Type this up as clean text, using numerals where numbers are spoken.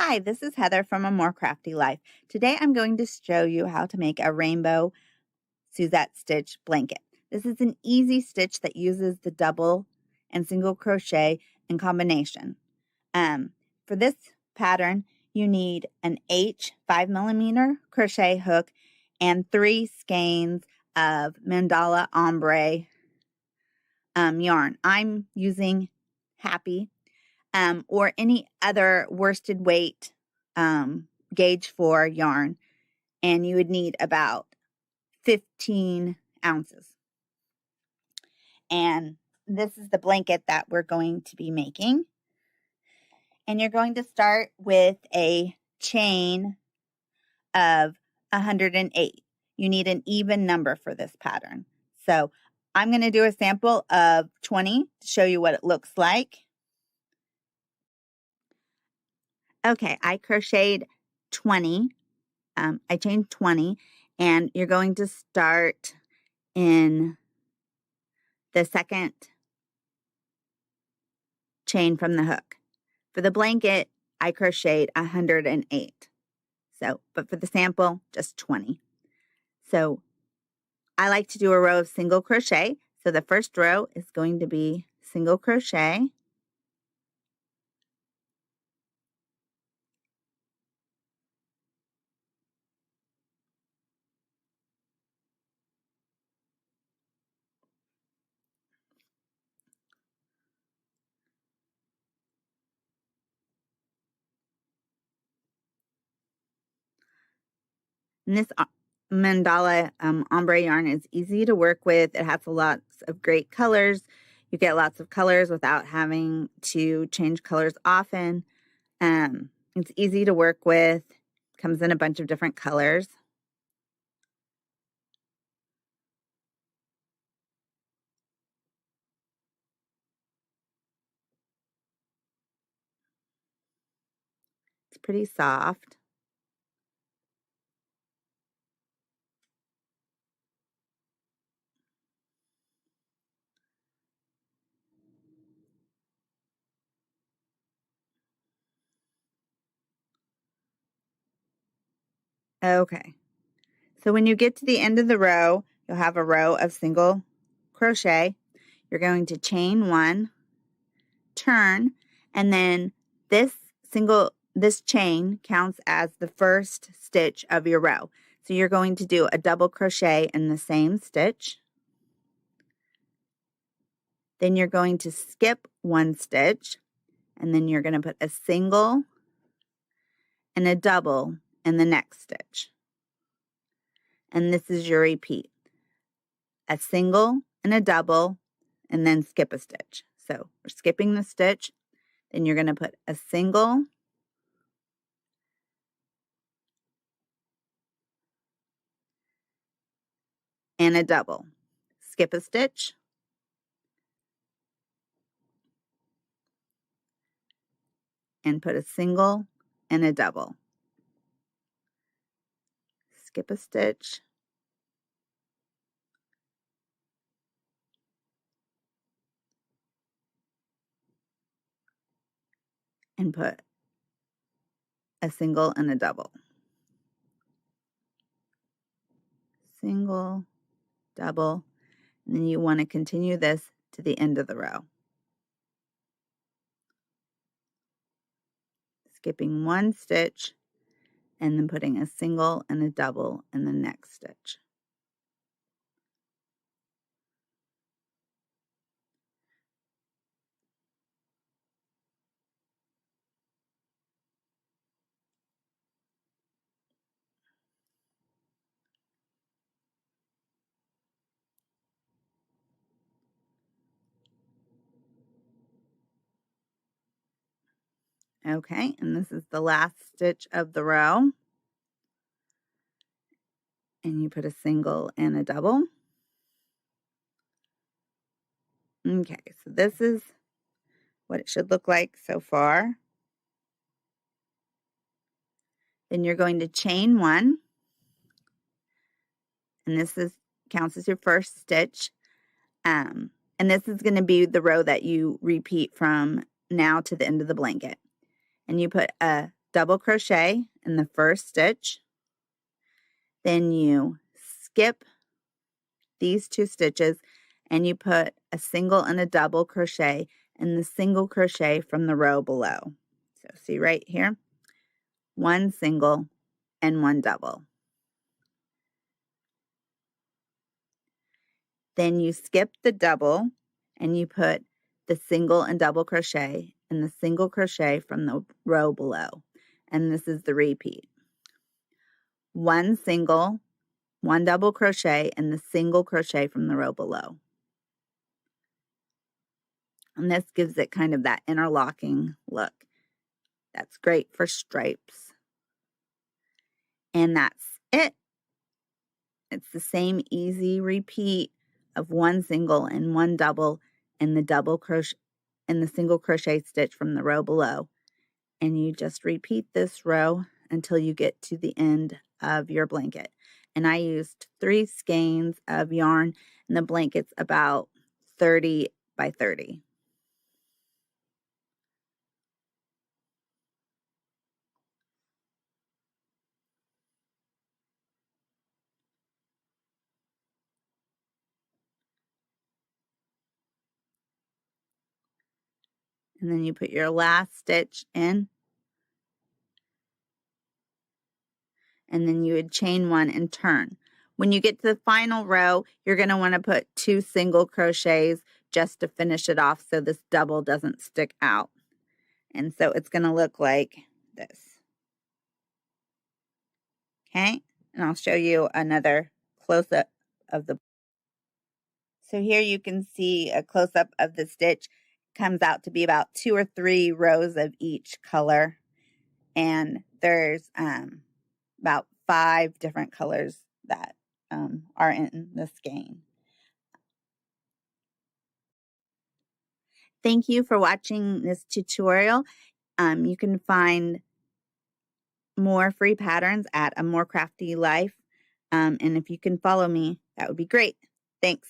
Hi, this is Heather from A More Crafty Life. Today I'm going to show you how to make a rainbow Suzette stitch blanket. This is an easy stitch that uses the double and single crochet in combination. For this pattern, you need an H 5mm crochet hook and 3 skeins of mandala ombre yarn. I'm using Happy or any other worsted weight gauge 4 yarn, and you would need about 15 ounces. And this is the blanket that we're going to be making. And you're going to start with a chain of 108. You need an even number for this pattern. So I'm going to do a sample of 20 to show you what it looks like. Okay, I crocheted 20. I chained 20, and you're going to start in the second chain from the hook. For the blanket, I crocheted 108. But for the sample, just 20. So I like to do a row of single crochet. So the first row is going to be single crochet. And this mandala ombre yarn is easy to work with. It has lots of great colors. You get lots of colors without having to change colors often. It's easy to work with. Comes in a bunch of different colors. It's pretty soft. Okay. So when you get to the end of the row, you'll have a row of single crochet. You're going to chain 1, turn, and then this chain counts as the first stitch of your row. So you're going to do a double crochet in the same stitch. Then you're going to skip 1 stitch, and then you're going to put a single and a double in the next stitch. And this is your repeat. A single and a double, and then skip a stitch. So we're skipping the stitch, then you're going to put a single and a double. Skip a stitch, and put a single and a double. Skip a stitch, and put a single and a double. Single, double, and then you want to continue this to the end of the row. Skipping 1 stitch, and then putting a single and a double in the next stitch. Okay, and this is the last stitch of the row. And you put a single and a double. Okay, so this is what it should look like so far. Then you're going to chain 1, and this counts as your first stitch. And this is going to be the row that you repeat from now to the end of the blanket. And you put a double crochet in the first stitch, then you skip these 2 stitches and you put a single and a double crochet in the single crochet from the row below. So see right here, 1 single and 1 double. Then you skip the double and you put the single and double crochet in the single crochet from the row below. And this is the repeat. 1 single, 1 double crochet, and the single crochet from the row below. And this gives it kind of that interlocking look. That's great for stripes. And that's it. It's the same easy repeat of 1 single and 1 double in the double crochet in the single crochet stitch from the row below. And you just repeat this row until you get to the end of your blanket. And I used 3 skeins of yarn, and the blanket's about 30 by 30. And then you put your last stitch in, and then you would chain 1 and turn. When you get to the final row, you're going to want to put 2 single crochets just to finish it off so this double doesn't stick out. And so it's going to look like this. Okay, and I'll show you another close-up of the. So here you can see a close-up of the stitch. Comes out to be about 2 or 3 rows of each color. And there's about 5 different colors that are in the skein. Thank you for watching this tutorial. You can find more free patterns at A More Crafty Life. And if you can follow me, that would be great. Thanks.